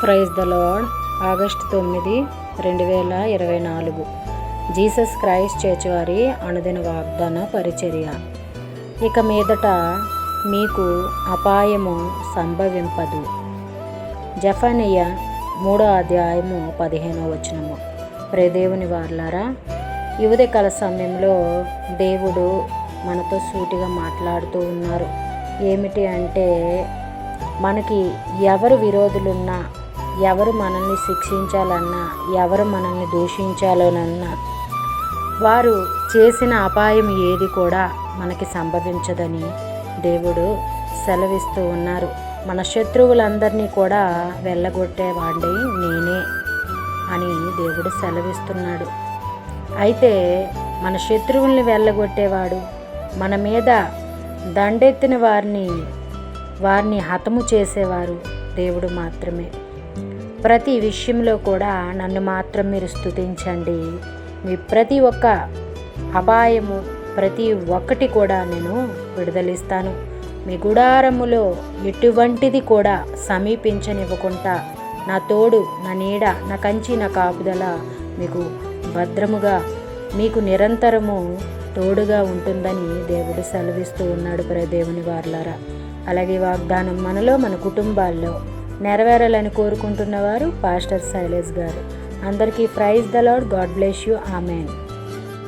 Praise the Lord. August 9, 2024 Jesus Christ church వారి అనుదిన వాగ్దాన పరిచర్య. ఇక మీదట మీకు అపాయము సంభవింపదు. జెఫన్యా 3:15 ప్రియదేవుని వారలారా, ఈ ఉదయకాల సమయంలో దేవుడు మనతో సూటిగా మాట్లాడుతూ ఉన్నారు. ఏమిటి అంటే, మనకి ఎవరు విరోధులున్నా, ఎవరు మనల్ని శిక్షించాలన్నా, ఎవరు మనల్ని దూషించాలనన్నా, వారు చేసిన అపాయం ఏది కూడా మనకి సంభవించదని దేవుడు సెలవిస్తూ ఉన్నారు. మన శత్రువులందరినీ కూడా వెళ్ళగొట్టేవాడిని నేనే అని దేవుడు సెలవిస్తున్నాడు. అయితే మన శత్రువుల్ని వెళ్ళగొట్టేవాడు, మన మీద దండెత్తిన వారిని హతము చేసేవారు దేవుడు మాత్రమే. ప్రతి విషయంలో కూడా నన్ను మాత్రం మీరు స్తుతించండి, మీ ప్రతి ఒక్క అపాయము ప్రతి ఒక్కటి కూడా నేను విడుదలిస్తాను. మీ గుడారములో ఎటువంటిది కూడా సమీపించనివ్వకుండా నా తోడు, నా నీడ, నా కంచి, నా కాపుదల మీకు భద్రముగా, మీకు నిరంతరము తోడుగా ఉంటుందని దేవుడు సెలవిస్తూ ఉన్నాడు. ప్రియదేవుని వారలారా, అలాగే వాగ్దానం మనలో, మన కుటుంబాల్లో నెరవేరాలని కోరుకుంటున్నవారు పాస్టర్ శైలేష్ గారు. అందరికీ praise the Lord. God bless you. Amen.